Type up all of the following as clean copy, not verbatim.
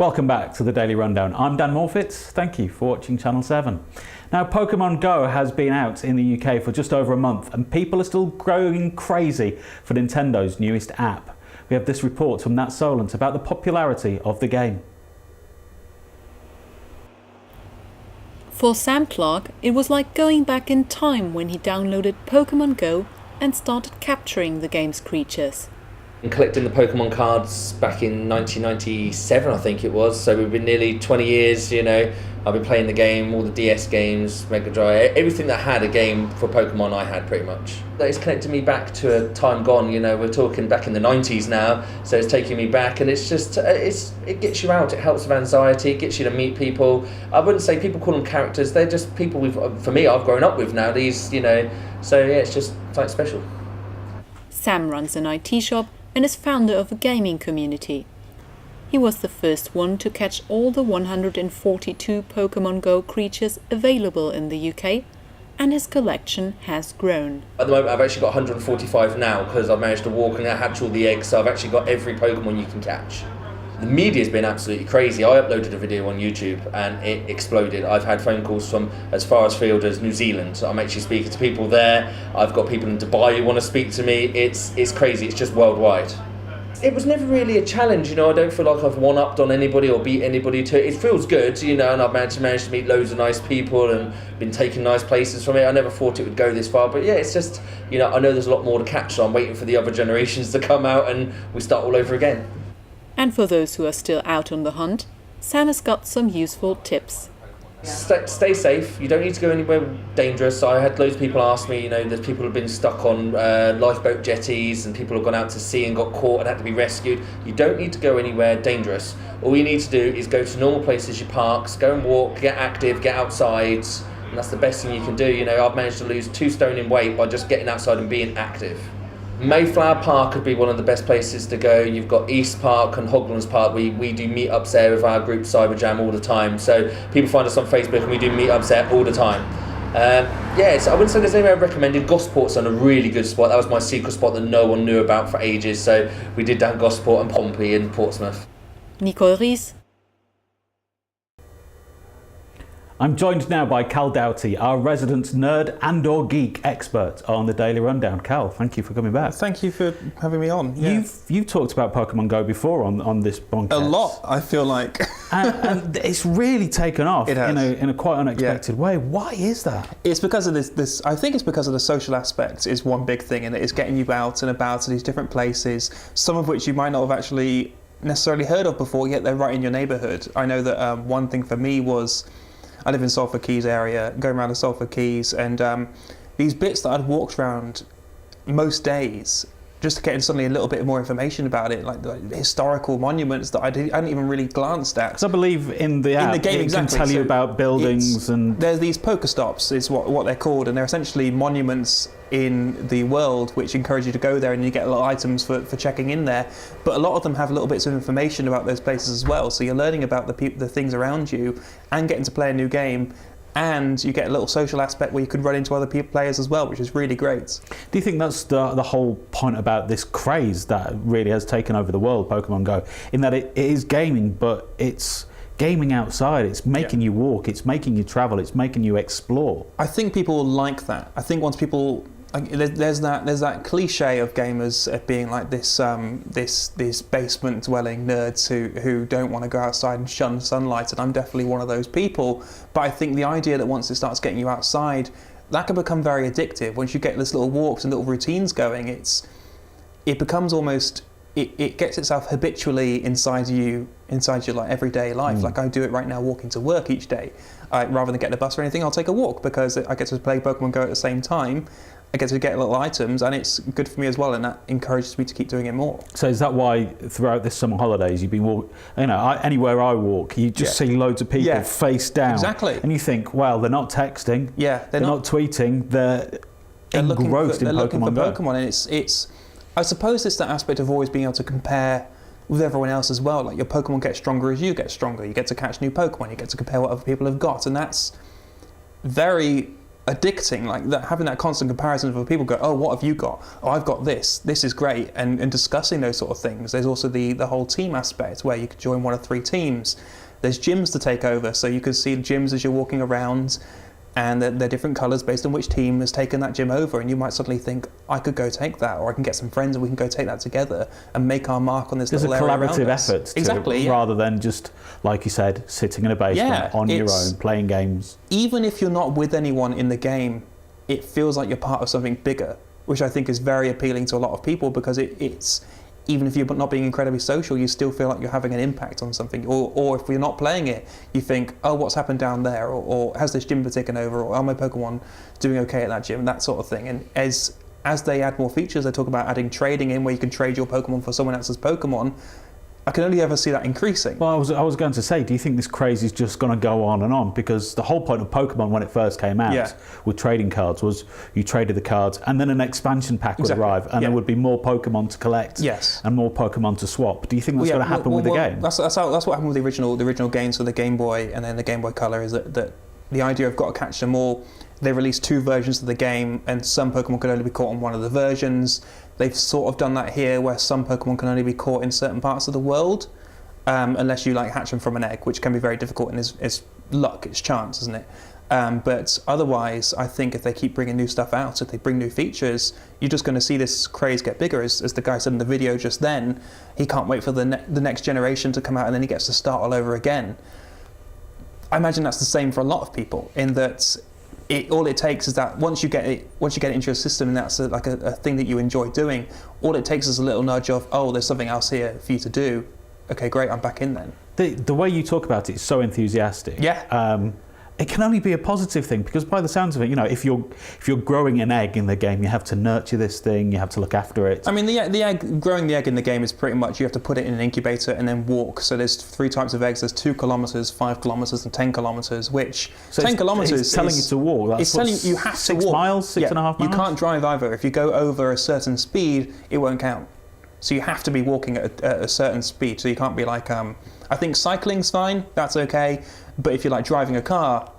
Welcome back to the Daily Rundown. I'm Dan Morfitt. Thank you for watching Channel 7. Now, Pokemon Go has been out in the UK for just over a month and people are still going crazy for Nintendo's newest app. We have this report from Nat Solent about the popularity of the game. For Sam Clark, it was like going back in time when he downloaded Pokemon Go and started capturing the game's creatures. And collecting the Pokemon cards back in 1997, I think it was. So we've been nearly 20 years, I've been playing the game, all the DS games, Mega Drive, everything that had a game for Pokemon I had pretty much. It's connected me back to a time gone, we're talking back in the 90s now, so it's taking me back and it's just, it gets you out, it helps with anxiety, it gets you to meet people. I wouldn't say people call them characters, they're just people for me, I've grown up with now, so yeah, it's just like special. Sam runs an IT shop and is founder of a gaming community. He was the first one to catch all the 142 Pokemon Go creatures available in the UK, and his collection has grown. At the moment I've actually got 145 now because I've managed to walk and hatch all the eggs, so I've actually got every Pokemon you can catch. The media's been absolutely crazy. I uploaded a video on YouTube and it exploded. I've had phone calls from as far afield as New Zealand. So I'm actually speaking to people there. I've got people in Dubai who want to speak to me. It's crazy. It's just worldwide. It was never really a challenge, I don't feel like I've one-upped on anybody or beat anybody to it. It feels good, and I've managed to meet loads of nice people and been taking nice places from it. I never thought it would go this far, but yeah, it's just, I know there's a lot more to catch, so I'm waiting for the other generations to come out and we start all over again. And for those who are still out on the hunt, Sam has got some useful tips. Stay safe. You don't need to go anywhere dangerous. I had loads of people ask me, there's people who've been stuck on lifeboat jetties and people have gone out to sea and got caught and had to be rescued. You don't need to go anywhere dangerous. All you need to do is go to normal places, your parks, go and walk, get active, get outside, and that's the best thing you can do. I've managed to lose 2 stone in weight by just getting outside and being active. Mayflower Park could be one of the best places to go. You've got East Park and Hoglands Park. We do meetups there with our group Cyberjam all the time. So people find us on Facebook and we do meetups there all the time. So I wouldn't say there's anywhere recommended. Gosport's on a really good spot. That was my secret spot that no one knew about for ages. So we did down Gosport and Pompey and Portsmouth. Nicole Ries. I'm joined now by Cal Doughty, our resident nerd and or geek expert on the Daily Rundown. Cal, thank you for coming back. Thank you for having me on. Yeah. You've talked about Pokemon Go before on this podcast. A lot, I feel like. and it's really taken off it has. In a quite unexpected way. Why is that? It's because of this. I think it's because of the social aspect is one big thing, and it's getting you out and about to these different places, some of which you might not have actually necessarily heard of before, yet they're right in your neighbourhood. I know that one thing for me was, I live in Salford Quays area, going around the Salford Quays, and these bits that I'd walked around most days, just getting suddenly a little bit more information about it, like historical monuments that I hadn't even really glanced at. Because I believe in the app, game, it exactly. can tell you about buildings and... There's these Pokestops, is what they're called, and they're essentially monuments in the world which encourage you to go there and you get little items for checking in there. But a lot of them have little bits of information about those places as well, so you're learning about the things around you and getting to play a new game. And you get a little social aspect where you could run into other players as well, which is really great. Do you think that's the whole point about this craze that really has taken over the world, Pokemon Go, in that it is gaming, but it's gaming outside, it's making you walk, it's making you travel, it's making you explore? I think people like that. I think once people... There's that cliche of gamers being like this basement dwelling nerds who don't want to go outside and shun sunlight, and I'm definitely one of those people. But I think the idea that once it starts getting you outside, that can become very addictive. Once you get these little walks and little routines going, it becomes almost, it gets itself habitually inside your like everyday life. Like I do it right now, walking to work each day. Rather than getting a bus or anything, I'll take a walk because I get to play Pokemon Go at the same time. I get to get little items, and it's good for me as well, and that encourages me to keep doing it more. So is that why throughout this summer holidays you've been walking, anywhere I walk, you just see loads of people face down. Exactly. And you think, well, they're not texting, they're not tweeting, they're engrossed in Pokemon Go. They're looking for Pokemon, and it's I suppose it's that aspect of always being able to compare with everyone else as well. Like your Pokemon get stronger as you get stronger. You get to catch new Pokemon, you get to compare what other people have got, and that's very addicting, like that, having that constant comparison of people go, oh, what have you got? Oh, I've got this is great, and discussing those sort of things. There's also the whole team aspect where you could join one of 3 teams. There's gyms to take over, so you could see the gyms as you're walking around, and they're different colours based on which team has taken that gym over, and you might suddenly think, I could go take that, or I can get some friends and we can go take that together and make our mark on this little area around us. There's a collaborative effort exactly, to it, rather than just, like you said, sitting in a basement on your own, playing games. Even if you're not with anyone in the game, it feels like you're part of something bigger, which I think is very appealing to a lot of people, because it's even if you're not being incredibly social, you still feel like you're having an impact on something. Or if you're not playing it, you think, oh, what's happened down there? Or has this gym been taken over? Or are my Pokemon doing okay at that gym? That sort of thing. And as they add more features, they talk about adding trading in, where you can trade your Pokemon for someone else's Pokemon. I can only ever see that increasing. Well, I was going to say, do you think this craze is just going to go on and on? Because the whole point of Pokemon when it first came out with trading cards was you traded the cards and then an expansion pack would arrive and there would be more Pokemon to collect and more Pokemon to swap. Do you think that's going to happen with the game? That's what happened with the original games for the Game Boy and then the Game Boy Color, is that the idea of got to catch them all. They released 2 versions of the game, and some Pokemon could only be caught on one of the versions. They've sort of done that here, where some Pokemon can only be caught in certain parts of the world, unless you hatch them from an egg, which can be very difficult, and is luck, it's chance, isn't it? But otherwise, I think if they keep bringing new stuff out, if they bring new features, you're just going to see this craze get bigger. As the guy said in the video just then, he can't wait for the next generation to come out, and then he gets to start all over again. I imagine that's the same for a lot of people, in that all it takes is that once you get it into your system, and that's a thing that you enjoy doing, all it takes is a little nudge of, oh, there's something else here for you to do. Okay, great, I'm back in then. The way you talk about it is so enthusiastic. Yeah. It can only be a positive thing, because by the sounds of it, if you're growing an egg in the game, you have to nurture this thing, you have to look after it. I mean, growing the egg in the game is pretty much, you have to put it in an incubator and then walk. So there's 3 types of eggs. There's 2 kilometers, 5 kilometers, and 10 kilometers. Which 10 kilometers is telling you to walk. It's telling you have to 6 walk. miles, 6.5 miles. You can't drive either. If you go over a certain speed, it won't count. So you have to be walking at a certain speed. So you can't be like, I think cycling's fine. That's okay. But if you're driving a car,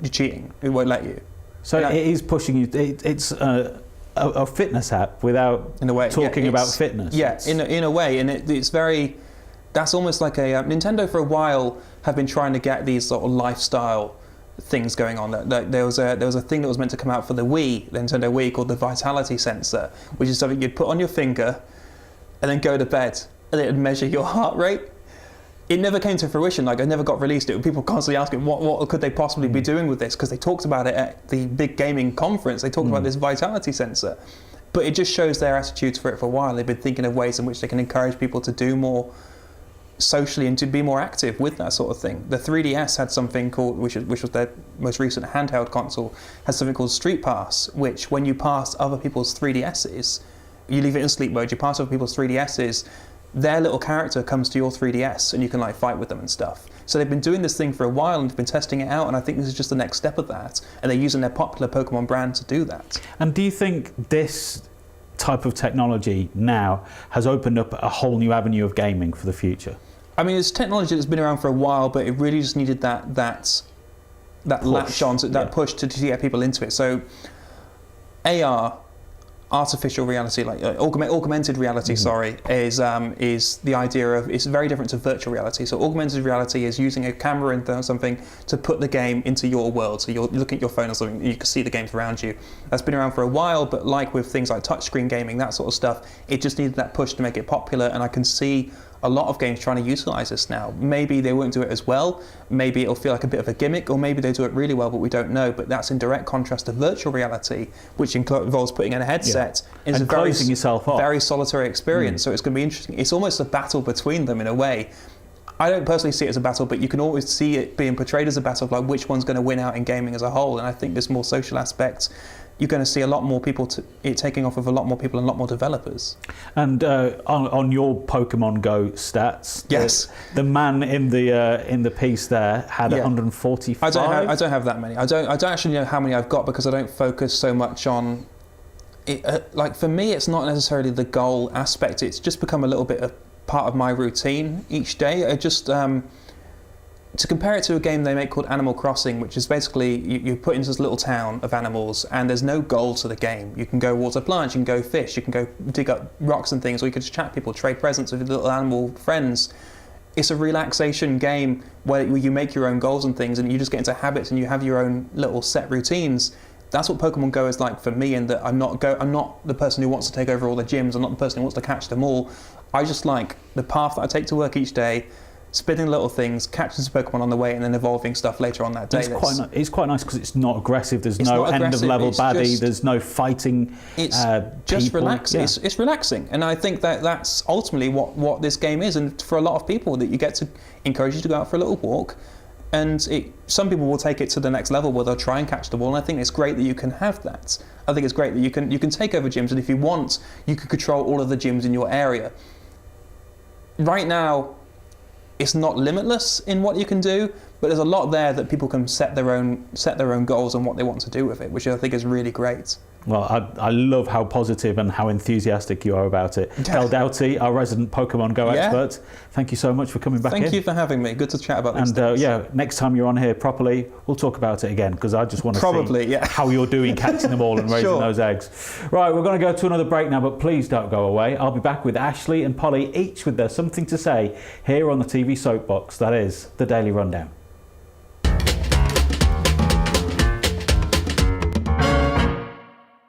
you're cheating. It won't let you. So it is pushing you. It's a fitness app without in a way, talking about fitness. Yeah, in a way, and it's very. That's almost like a Nintendo for a while have been trying to get these sort of lifestyle things going on. There was a thing that was meant to come out for the Nintendo Wii, called the Vitality Sensor, which is something you'd put on your finger, and then go to bed, and it would measure your heart rate. It never came to fruition. It never got released. People constantly asking, what could they possibly be doing with this? Because they talked about it at the big gaming conference. They talked about this vitality sensor. But it just shows their attitudes for it for a while. They've been thinking of ways in which they can encourage people to do more socially and to be more active with that sort of thing. The 3DS had something called, which was their most recent handheld console, has something called Street Pass, which when you pass other people's 3DSs, you leave it in sleep mode, you pass other people's 3DSs, their little character comes to your 3DS and you can fight with them and stuff. So they've been doing this thing for a while and they've been testing it out, and I think this is just the next step of that, and they're using their popular Pokemon brand to do that. And do you think this type of technology now has opened up a whole new avenue of gaming for the future? I mean, it's technology that's been around for a while, but it really just needed that latch on, that push to get people into it. So AR, artificial reality, augmented reality, is the idea of, it's very different to virtual reality. So augmented reality is using a camera and something to put the game into your world. So you're looking at your phone or something, you can see the games around you. That's been around for a while, but like with things like touchscreen gaming, that sort of stuff, it just needed that push to make it popular, and I can see a lot of games trying to utilize this now. Maybe they won't do it as well, maybe it'll feel like a bit of a gimmick, or maybe they do it really well, but we don't know. But that's in direct contrast to virtual reality, which involves putting in a headset. It's and closing yourself off. Very solitary experience, so it's going to be interesting. It's almost a battle between them in a way. I don't personally see it as a battle, but you can always see it being portrayed as a battle of which one's going to win out in gaming as a whole. And I think this more social aspect, you're going to see a lot more people, it taking off with a lot more people and a lot more developers. And on your Pokemon Go stats, yes, the man in the piece there had 145. I don't have that many. I don't actually know how many I've got, because I don't focus so much on it. For me, it's not necessarily the goal aspect. It's just become a little bit of part of my routine each day. I just to compare it to a game they make called Animal Crossing, which is basically you put into this little town of animals and there's no goal to the game. You can go water plants, you can go fish, you can go dig up rocks and things, or you can just chat people, trade presents with your little animal friends. It's a relaxation game where you make your own goals and things, and you just get into habits and you have your own little set routines. That's what Pokemon Go is like for me, in that I'm not the person who wants to take over all the gyms. I'm not the person who wants to catch them all. I just like the path that I take to work each day, spinning little things, catching some Pokemon on the way, and then evolving stuff later on that day. It's quite nice because it's not aggressive. There's no end of level baddie. There's no fighting. It's just relaxing. Yeah. It's relaxing, and I think that's ultimately what this game is. And for a lot of people, that you get to encourage you to go out for a little walk, and some people will take it to the next level where they'll try and catch the ball. And I think it's great that you can have that. I think it's great that you can take over gyms, and if you want, you can control all of the gyms in your area. Right now, it's not limitless in what you can do, but there's a lot there that people can set their own goals and what they want to do with it, which I think is really great. Well, I love how positive and how enthusiastic you are about it. Doughty, our resident Pokemon Go expert, thank you so much for coming back in. Thank you for having me. Good to chat about this. And next time you're on here properly, we'll talk about it again, because I just want to see how you're doing catching them all and raising those eggs. Right, we're going to go to another break now, but please don't go away. I'll be back with Ashley and Polly, each with their something to say, here on the TV Soapbox. That is the Daily Rundown.